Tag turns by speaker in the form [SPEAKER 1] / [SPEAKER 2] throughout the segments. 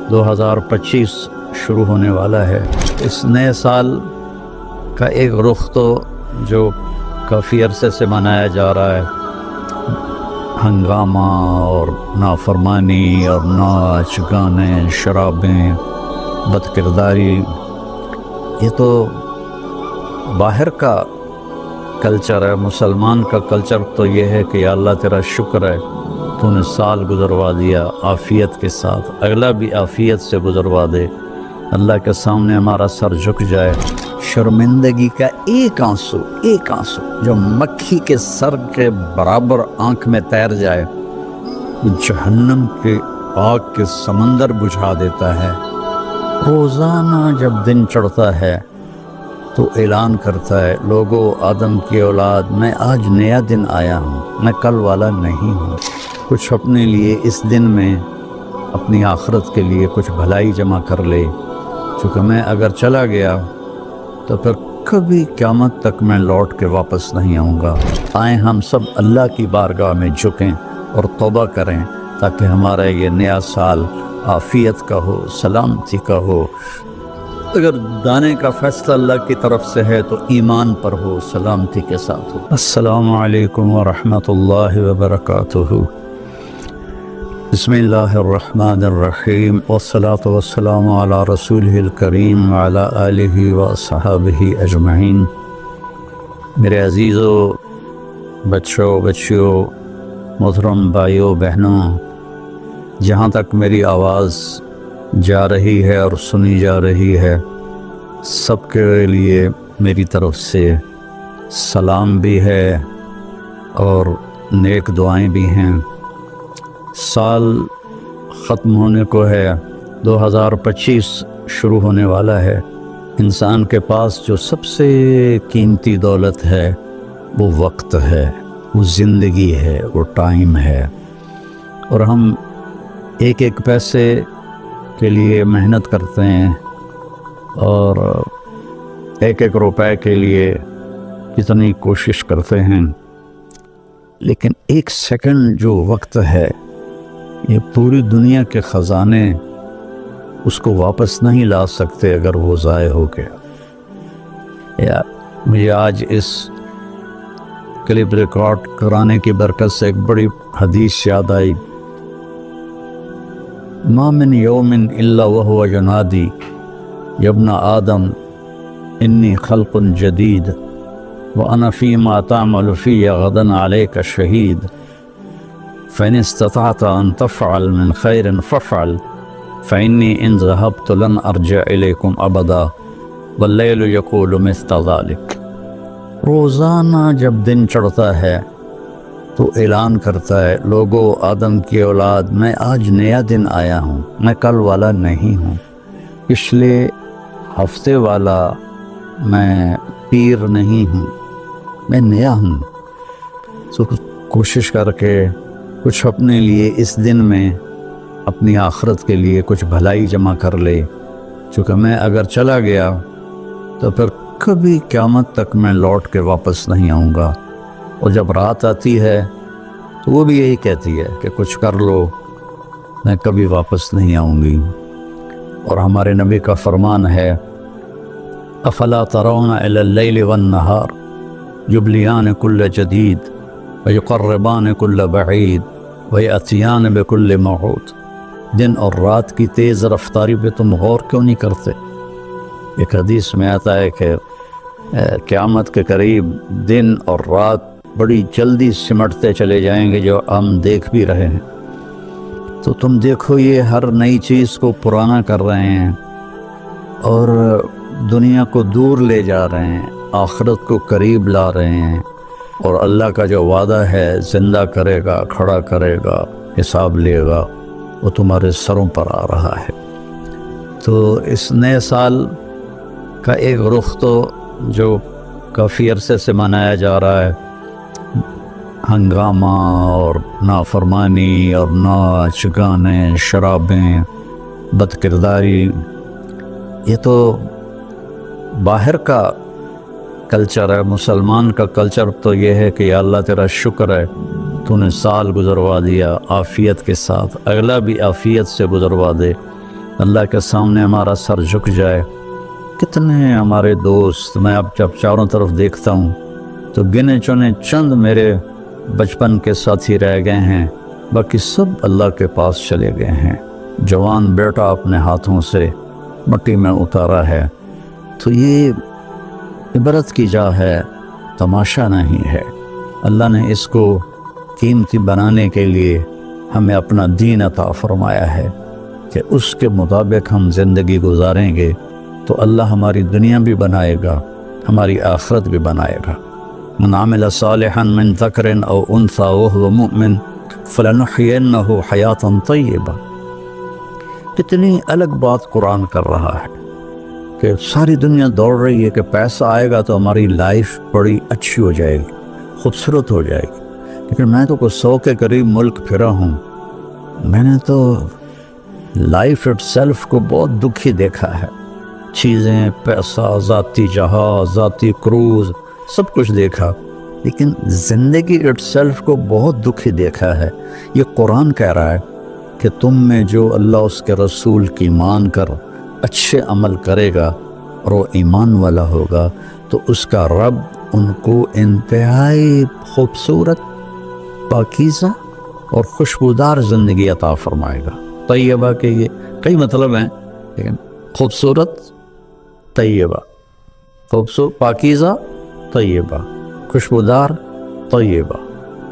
[SPEAKER 1] 2025 شروع ہونے والا ہے۔ اس نئے سال کا ایک رخ تو جو کافی عرصے سے منایا جا رہا ہے، ہنگامہ اور نافرمانی اور ناچ گانے، شرابیں، بد کرداری، یہ تو باہر کا کلچر ہے۔ مسلمان کا کلچر تو یہ ہے کہ یا اللہ تیرا شکر ہے تو نے سال گزروا دیا عافیت کے ساتھ، اگلا بھی عافیت سے گزروا دے، اللہ کے سامنے ہمارا سر جھک جائے، شرمندگی کا ایک آنسو جو مکھی کے سر کے برابر آنکھ میں تیر جائے، وہ جہنم کے آگ کے سمندر بجھا دیتا ہے۔ روزانہ جب دن چڑھتا ہے تو اعلان کرتا ہے، لوگو آدم کی اولاد، میں آج نیا دن آیا ہوں، میں کل والا نہیں ہوں۔ کچھ اپنے لیے اس دن میں اپنی آخرت کے لیے کچھ بھلائی جمع کر لے، چونکہ میں اگر چلا گیا تو پھر کبھی قیامت تک میں لوٹ کے واپس نہیں آؤں گا۔ آئیں ہم سب اللہ کی بارگاہ میں جھکیں اور توبہ کریں تاکہ ہمارا یہ نیا سال عافیت کا ہو، سلامتی کا ہو۔ اگر دانے کا فیصلہ اللہ کی طرف سے ہے تو ایمان پر ہو، سلامتی کے ساتھ ہو۔ السلام علیکم ورحمۃ اللہ وبرکاتہ۔ بسم اللہ الرحمن الرحیم، والصلاة والسلام علی رسولہ الکریم وعلی آلہ وصحابہ اجمعین۔ میرے عزیزو، بچوں، بچیوں، محترم بھائیوں، بہنوں، جہاں تک میری آواز جا رہی ہے اور سنی جا رہی ہے، سب کے لیے میری طرف سے سلام بھی ہے اور نیک دعائیں بھی ہیں۔ سال ختم ہونے کو ہے، 2025 شروع ہونے والا ہے۔ انسان کے پاس جو سب سے قیمتی دولت ہے وہ وقت ہے، وہ زندگی ہے، وہ ٹائم ہے، اور ہم ایک ایک پیسے کے لیے محنت کرتے ہیں اور ایک ایک روپے کے لیے کتنی کوشش کرتے ہیں، لیکن ایک سیکنڈ جو وقت ہے، یہ پوری دنیا کے خزانے اس کو واپس نہیں لا سکتے اگر وہ ضائع ہو گیا۔ مجھے آج اس کلپ ریکارڈ کرانے کی برکت سے ایک بڑی حدیث یاد آئی۔ ما من یوم الا وهو ینادی یا ابن آدم انی خلق جدید وانا فیما تعمل فی غدا علیک شہید فإن استطعت أن تفعل من خير فافعل فإني إن ذهبت لن أرجع إليكم أبدا والليل يقول مثل ذلك۔ روزانہ جب دن چڑھتا ہے تو اعلان کرتا ہے، لوگو آدم کی اولاد، میں آج نیا دن آیا ہوں، میں کل والا نہیں ہوں، پچھلے ہفتے والا میں پیر نہیں ہوں، میں نیا ہوں۔ تو کوشش کر کے کچھ اپنے لیے اس دن میں اپنی آخرت کے لیے کچھ بھلائی جمع کر لے، چونکہ میں اگر چلا گیا تو پھر کبھی قیامت تک میں لوٹ کے واپس نہیں آؤں گا۔ اور جب رات آتی ہے تو وہ بھی یہی کہتی ہے کہ کچھ کر لو، میں کبھی واپس نہیں آؤں گی۔ اور ہمارے نبی کا فرمان ہے، افلا ترون الی اللیل والنہار یبلیان کل جدید ویقربان کل بعید ویأتیان بکل موعود۔ دن اور رات کی تیز رفتاری پہ تم غور کیوں نہیں کرتے؟ ایک حدیث میں آتا ہے کہ قیامت کے قریب دن اور رات بڑی جلدی سمٹتے چلے جائیں گے، جو ہم دیکھ بھی رہے ہیں۔ تو تم دیکھو، یہ ہر نئی چیز کو پرانا کر رہے ہیں اور دنیا کو دور لے جا رہے ہیں، آخرت کو قریب لا رہے ہیں، اور اللہ کا جو وعدہ ہے زندہ کرے گا، کھڑا کرے گا، حساب لے گا، وہ تمہارے سروں پر آ رہا ہے۔ تو اس نئے سال کا ایک رخ تو جو کافی عرصے سے منایا جا رہا ہے، ہنگامہ اور نافرمانی اور ناچ گانے، شرابیں، بد کرداری، یہ تو باہر کا کلچر ہے۔ مسلمان کا کلچر تو یہ ہے کہ یا اللہ تیرا شکر ہے تو نے سال گزروا دیا عافیت کے ساتھ، اگلا بھی عافیت سے گزروا دے۔ اللہ کے سامنے ہمارا سر جھک جائے۔ کتنے ہمارے دوست، میں اب جب چاروں طرف دیکھتا ہوں تو گنے چنے چند میرے بچپن کے ساتھی رہ گئے ہیں، باقی سب اللہ کے پاس چلے گئے ہیں۔ جوان بیٹا اپنے ہاتھوں سے مٹی میں اتارا ہے۔ تو یہ عبرت کی جا ہے، تماشا نہیں ہے۔ اللہ نے اس کو قیمتی بنانے کے لیے ہمیں اپنا دین عطا فرمایا ہے کہ اس کے مطابق ہم زندگی گزاریں گے تو اللہ ہماری دنیا بھی بنائے گا، ہماری آخرت بھی بنائے گا۔ من عمل صالحا من ذکر او انثى وهو مؤمن فلنحيينه حیاتا طیبہ۔ کتنی الگ بات قرآن کر رہا ہے کہ ساری دنیا دوڑ رہی ہے کہ پیسہ آئے گا تو ہماری لائف بڑی اچھی ہو جائے گی، خوبصورت ہو جائے گی، لیکن میں تو کوئی 100 کے قریب ملک پھرا ہوں، میں نے تو لائف اٹ سیلف کو بہت دکھی دیکھا ہے۔ چیزیں، پیسہ، ذاتی جہاز، ذاتی کروز، سب کچھ دیکھا، لیکن زندگی اٹ سیلف کو بہت دکھی دیکھا ہے۔ یہ قرآن کہہ رہا ہے کہ تم میں جو اللہ اس کے رسول کی مان کر اچھے عمل کرے گا اور وہ ایمان والا ہوگا تو اس کا رب ان کو انتہائی خوبصورت، پاکیزہ اور خوشبودار زندگی عطا فرمائے گا۔ طیبہ کے یہ کئی مطلب ہیں، لیکن خوبصورت، طیبہ، خوبصورت، پاکیزہ، طیبہ، خوشبودار، طیبہ،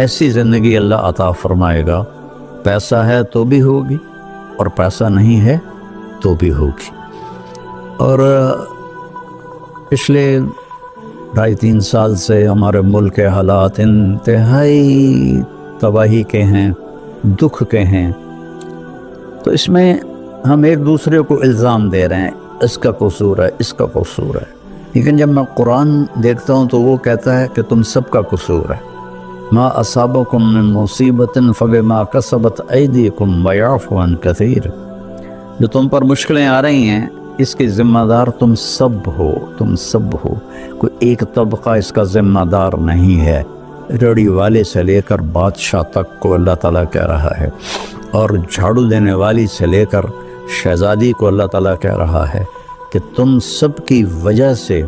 [SPEAKER 1] ایسی زندگی اللہ عطا فرمائے گا۔ پیسہ ہے تو بھی ہوگی اور پیسہ نہیں ہے تو بھی ہوگی۔ اور پچھلے 2.5-3 سال سے ہمارے ملک کے حالات انتہائی تباہی کے ہیں، دکھ کے ہیں، تو اس میں ہم ایک دوسرے کو الزام دے رہے ہیں، اس کا قصور ہے، اس کا قصور ہے، لیکن جب میں قرآن دیکھتا ہوں تو وہ کہتا ہے کہ تم سب کا قصور ہے۔ ما اصابکم من مصیبت فبما کسبت ایدیکم ویعفو عن کثیر۔ جو تم پر مشکلیں آ رہی ہیں اس کی ذمہ دار تم سب ہو، تم سب ہو، کوئی ایک طبقہ اس کا ذمہ دار نہیں ہے۔ ریڑھی والے سے لے کر بادشاہ تک کو اللہ تعالیٰ کہہ رہا ہے، اور جھاڑو دینے والی سے لے کر شہزادی کو اللہ تعالیٰ کہہ رہا ہے کہ تم سب کی وجہ سے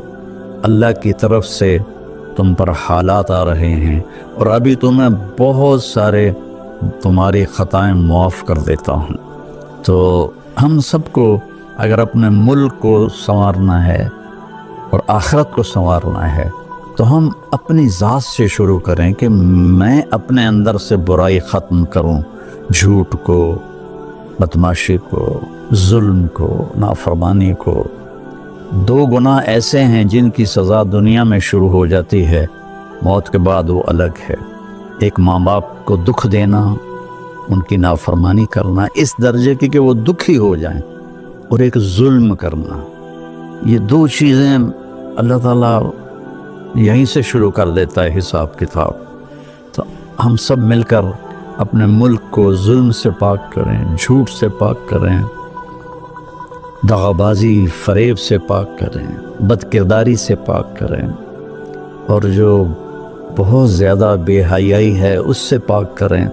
[SPEAKER 1] اللہ کی طرف سے تم پر حالات آ رہے ہیں، اور ابھی تمہیں بہت سارے تمہاری خطائیں معاف کر دیتا ہوں۔ تو ہم سب کو اگر اپنے ملک کو سنوارنا ہے اور آخرت کو سنوارنا ہے تو ہم اپنی ذات سے شروع کریں کہ میں اپنے اندر سے برائی ختم کروں، جھوٹ کو، بدمعاشی کو، ظلم کو، نافرمانی کو۔ 2 گناہ ایسے ہیں جن کی سزا دنیا میں شروع ہو جاتی ہے، موت کے بعد وہ الگ ہے۔ ایک ماں باپ کو دکھ دینا، ان کی نافرمانی کرنا اس درجے کی کہ وہ دکھی ہو جائیں، اور ایک ظلم کرنا، یہ 2 چیزیں اللہ تعالیٰ یہیں سے شروع کر دیتا ہے حساب کتاب۔ تو ہم سب مل کر اپنے ملک کو ظلم سے پاک کریں، جھوٹ سے پاک کریں، دغا بازی، فریب سے پاک کریں، بد کرداری سے پاک کریں، اور جو بہت زیادہ بے حیائی ہے اس سے پاک کریں،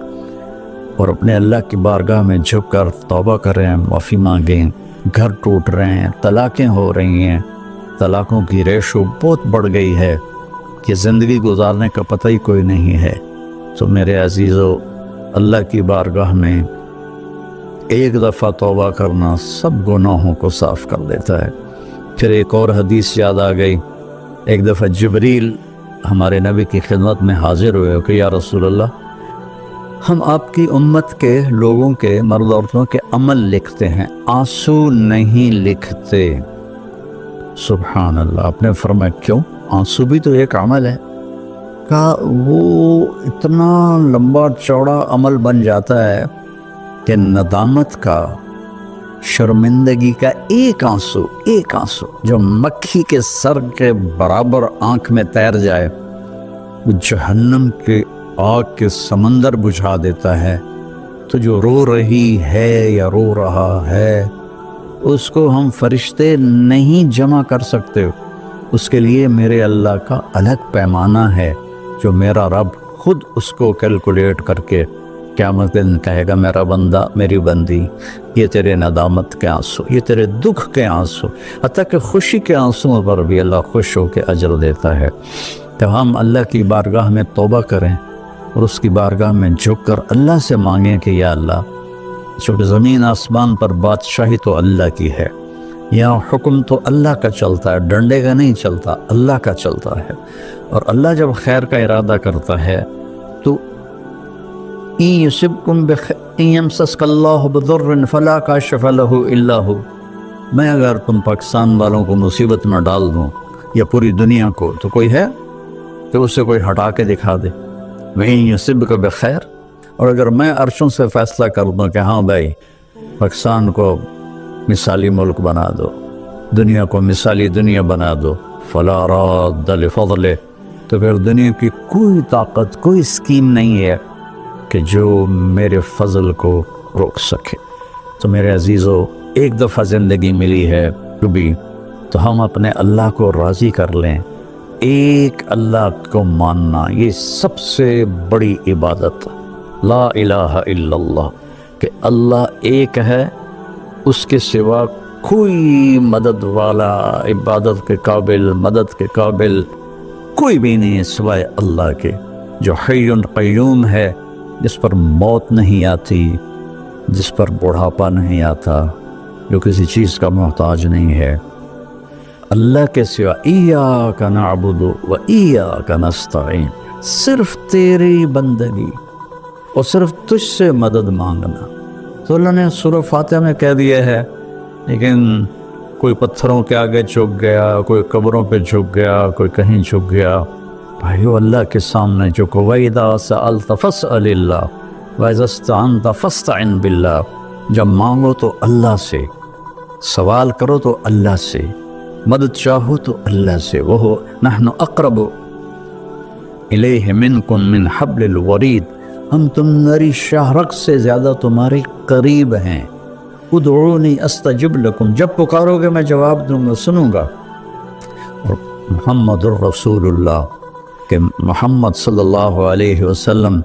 [SPEAKER 1] اور اپنے اللہ کی بارگاہ میں جھک کر توبہ کریں، معافی مانگیں۔ گھر ٹوٹ رہے ہیں، طلاقیں ہو رہی ہیں، طلاقوں کی ریشو بہت بڑھ گئی ہے کہ زندگی گزارنے کا پتہ ہی کوئی نہیں ہے۔ تو میرے عزیزو، اللہ کی بارگاہ میں ایک دفعہ توبہ کرنا سب گناہوں کو صاف کر دیتا ہے۔ پھر ایک اور حدیث یاد آ گئی، ایک دفعہ جبریل ہمارے نبی کی خدمت میں حاضر ہوئے کہ یا رسول اللہ، ہم آپ کی امت کے لوگوں کے، مرد عورتوں کے عمل لکھتے ہیں، آنسو نہیں لکھتے۔ سبحان اللہ۔ آپ نے فرمایا کیوں؟ آنسو بھی تو ایک عمل ہے۔ کہا وہ اتنا لمبا چوڑا عمل بن جاتا ہے کہ ندامت کا، شرمندگی کا ایک آنسو جو مکھی کے سر کے برابر آنکھ میں تیر جائے، وہ جہنم کے آگ کے سمندر بجھا دیتا ہے۔ تو جو رو رہی ہے یا رو رہا ہے اس کو ہم فرشتے نہیں جمع کر سکتے، اس کے لیے میرے اللہ کا الگ پیمانہ ہے جو میرا رب خود اس کو کیلکولیٹ کر کے قیامت دن کہے گا میرا بندہ میری بندی یہ تیرے ندامت کے آنسو، یہ تیرے دکھ کے آنسو، حتیٰ کہ خوشی کے آنسوں پر بھی اللہ خوش ہو کے اجر دیتا ہے۔ تو ہم اللہ کی بارگاہ میں توبہ کریں اور اس کی بارگاہ میں جھک کر اللہ سے مانگیں کہ یا اللہ، چونکہ زمین آسمان پر بادشاہی تو اللہ کی ہے، یہاں حکم تو اللہ کا چلتا ہے، ڈنڈے کا نہیں چلتا، اللہ کا چلتا ہے، اور اللہ جب خیر کا ارادہ کرتا ہے تو إِن يَمْسَسْكَ اللَّهُ بِضُرٍّ فَلَا كَاشِفَ لَهُ إِلَّا هُوَ، میں اگر تم پاکستان والوں کو مصیبت میں ڈال دوں یا پوری دنیا کو، تو کوئی ہے کہ اسے کوئی ہٹا کے دکھا دے؟ وَإِن يُصِبْكَ بِخَيْرٍ، اور اگر میں عرشوں سے فیصلہ کر دوں کہ ہاں بھائی پاکستان کو مثالی ملک بنا دو، دنیا کو مثالی دنیا بنا دو، فَلَا رَادَّ لِفَضْلِهِ، تو پھر دنیا کی کوئی طاقت، کوئی اسکیم نہیں ہے کہ جو میرے فضل کو روک سکے۔ تو میرے عزیزو، ایک دفعہ زندگی ملی ہے کبھی، تو ہم اپنے اللہ کو راضی کر لیں۔ ایک اللہ کو ماننا یہ سب سے بڑی عبادت، لا الہ الا اللہ، کہ اللہ ایک ہے، اس کے سوا کوئی مدد والا، عبادت کے قابل، مدد کے قابل کوئی بھی نہیں ہے سوائے اللہ کے، جو حی قیوم ہے، جس پر موت نہیں آتی، جس پر بڑھاپا نہیں آتا، جو کسی چیز کا محتاج نہیں ہے۔ اللہ کے سوا ایاک نعبد و ایاک نستعین، صرف تیری بندگی اور صرف تجھ سے مدد مانگنا۔ تو اللہ نے سورہ فاتحہ میں کہہ دیا ہے، لیکن کوئی پتھروں کے آگے جھک گیا، کوئی قبروں پہ جھک گیا، کوئی کہیں جھک گیا۔ بھائیو، اللہ کے سامنے جھکو۔ وَإِذَا سَأَلْتَ فَاسْأَلِ اللَّهَ وَإِذَا اسْتَعَنْتَ فَاسْتَعِنْ بِاللَّهِ، جب مانگو تو اللہ سے، سوال کرو تو اللہ سے، مدد چاہو تو اللہ سے۔ وہ نحن اقرب الیہ منکم من حبل الورید، ہم تمہاری شاہ رگ سے زیادہ تمہارے قریب ہیں۔ ادعونی استجب لکم، جب پکارو گے میں جواب دوں گا، سنوں گا۔ اور محمد الرسول اللہ، کہ محمد صلی اللہ علیہ وسلم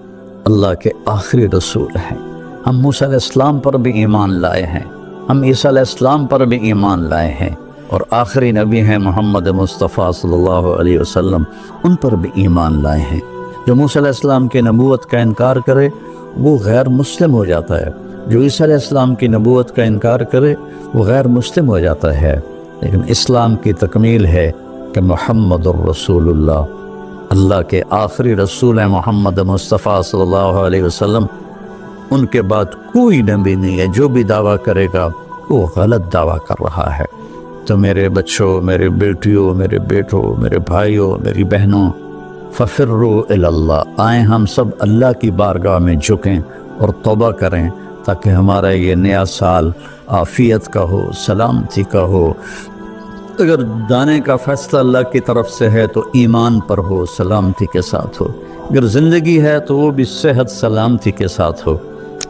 [SPEAKER 1] اللہ کے آخری رسول ہیں۔ ہم موسیٰ علیہ السلام پر بھی ایمان لائے ہیں، ہم عیسیٰ علیہ السلام پر بھی ایمان لائے ہیں، اور آخری نبی ہیں محمد مصطفیٰ صلی اللہ علیہ وسلم، ان پر بھی ایمان لائے ہیں۔ جو موسیٰ علیہ السلام کی نبوت کا انکار کرے وہ غیر مسلم ہو جاتا ہے، جو عیسیٰ علیہ السلام کی نبوت کا انکار کرے وہ غیر مسلم ہو جاتا ہے۔ لیکن اسلام کی تکمیل ہے کہ محمد الرسول اللہ، اللہ کے آخری رسول ہیں محمد مصطفیٰ صلی اللہ علیہ وسلم، ان کے بعد کوئی نبی نہیں ہے۔ جو بھی دعویٰ کرے گا وہ غلط دعویٰ کر رہا ہے۔ تو میرے بچوں، میرے بیٹیوں، میرے بیٹوں، میرے بھائیوں، میری بہنوں، ففروا الی اللہ، آئیں ہم سب اللہ کی بارگاہ میں جھکیں اور توبہ کریں، تاکہ ہمارا یہ نیا سال عافیت کا ہو، سلامتی کا ہو۔ اگر دانے کا فیصلہ اللہ کی طرف سے ہے تو ایمان پر ہو، سلامتی کے ساتھ ہو، اگر زندگی ہے تو وہ بھی صحت سلامتی کے ساتھ ہو،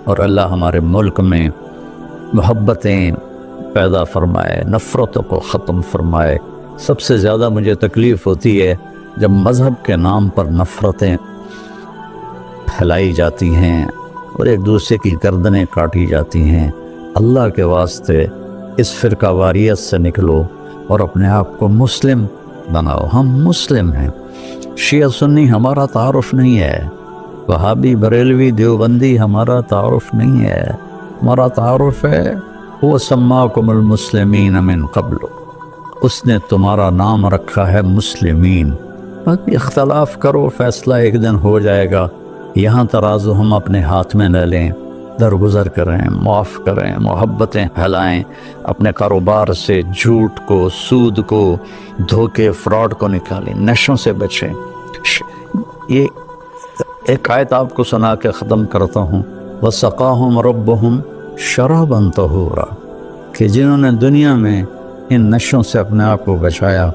[SPEAKER 1] اور اللہ ہمارے ملک میں محبتیں پیدا فرمائے، نفرتوں کو ختم فرمائے۔ سب سے زیادہ مجھے تکلیف ہوتی ہے جب مذہب کے نام پر نفرتیں پھیلائی جاتی ہیں اور ایک دوسرے کی گردنیں کاٹی جاتی ہیں۔ اللہ کے واسطے اس فرقہ واریت سے نکلو اور اپنے آپ کو مسلم بناؤ۔ ہم مسلم ہیں، شیعہ سنی ہمارا تعارف نہیں ہے، وہابی بریلوی دیوبندی ہمارا تعارف نہیں ہے، ہمارا تعارف ہے وہ سماکم المسلمین من قبل، اس نے تمہارا نام رکھا ہے مسلمین۔ باقی اختلاف کرو، فیصلہ ایک دن ہو جائے گا۔ یہاں ترازو ہم اپنے ہاتھ میں نہ لیں، درگزر کریں، معاف کریں، محبتیں پھیلائیں، اپنے کاروبار سے جھوٹ کو، سود کو، دھوکے، فراڈ کو نکالیں، نشوں سے بچیں۔ یہ ایک آیت آپ کو سنا کے ختم کرتا ہوں، وَسَقَاهُمْ رَبُّهُمْ شَرَابًا طَهُورًا، کہ جنہوں نے دنیا میں ان نشوں سے اپنے آپ کو بچایا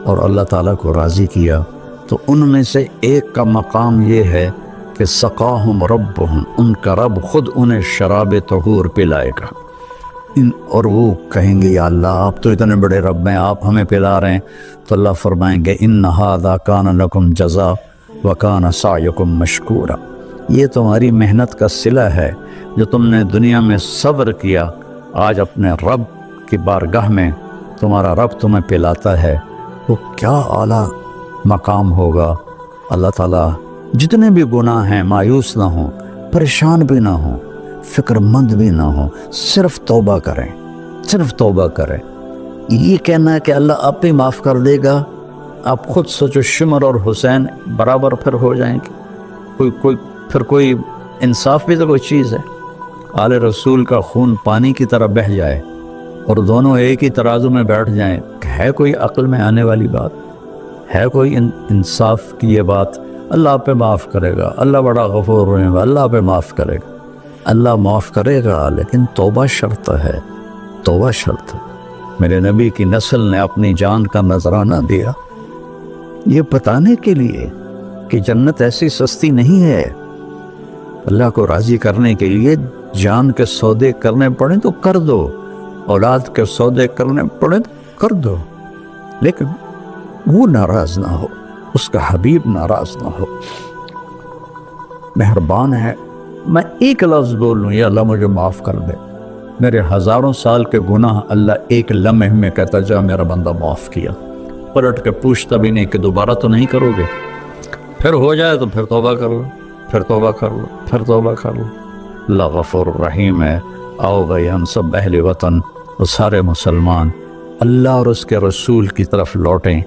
[SPEAKER 1] اور اللہ تعالیٰ کو راضی کیا، تو ان میں سے ایک کا مقام یہ ہے کہ سقاہم ربہم، ان کا رب خود انہیں شراب طہور پلائے گا۔ اور وہ کہیں گے یا اللہ آپ تو اتنے بڑے رب ہیں، آپ ہمیں پلا رہے ہیں، تو اللہ فرمائیں گے ان ھذا کان لکم جزاء، وَكَانَ سَعْيُكُمْ مَشْكُورًا، یہ تمہاری محنت کا صلہ ہے جو تم نے دنیا میں صبر کیا، آج اپنے رب کی بارگاہ میں تمہارا رب تمہیں پلاتا ہے، وہ کیا اعلیٰ مقام ہوگا۔ اللہ تعالیٰ جتنے بھی گناہ ہیں مایوس نہ ہوں، پریشان بھی نہ ہوں، فکر مند بھی نہ ہوں، صرف توبہ کریں، صرف توبہ کریں۔ یہ کہنا ہے کہ اللہ آپ ہی معاف کر دے گا، آپ خود سوچو شمر اور حسین برابر پھر ہو جائیں گے؟ کوئی انصاف بھی تو کوئی چیز ہے؟ آل رسول کا خون پانی کی طرح بہہ جائے اور دونوں ایک ہی ترازو میں بیٹھ جائیں، ہے کوئی عقل میں آنے والی بات؟ ہے کوئی انصاف کی یہ بات؟ اللہ آپ پہ معاف کرے گا، اللہ بڑا غفور رحیم، اللہ پہ معاف کرے گا، اللہ معاف کرے گا، لیکن توبہ شرط ہے، توبہ شرط ہے۔ میرے نبی کی نسل نے اپنی جان کا نذرانہ دیا یہ بتانے کے لیے کہ جنت ایسی سستی نہیں ہے۔ اللہ کو راضی کرنے کے لیے جان کے سودے کرنے پڑیں تو کر دو، اولاد کے سودے کرنے پڑیں تو کر دو، لیکن وہ ناراض نہ ہو، اس کا حبیب ناراض نہ ہو۔ مہربان ہے، میں ایک لفظ بول لوں یا اللہ مجھے معاف کر دے، میرے ہزاروں سال کے گناہ اللہ ایک لمحے میں کہتا جا میرا بندہ معاف کیا، پلٹ کے پوچھتا بھی نہیں کہ دوبارہ تو نہیں کرو گے، پھر ہو جائے تو پھر توبہ کر لو، پھر توبہ کر لو، پھر توبہ کر لو۔ اللہ غفور رحیم ہے۔ آؤ بھائی ہم سب اہل وطن اور سارے مسلمان اللہ اور اس کے رسول کی طرف لوٹیں،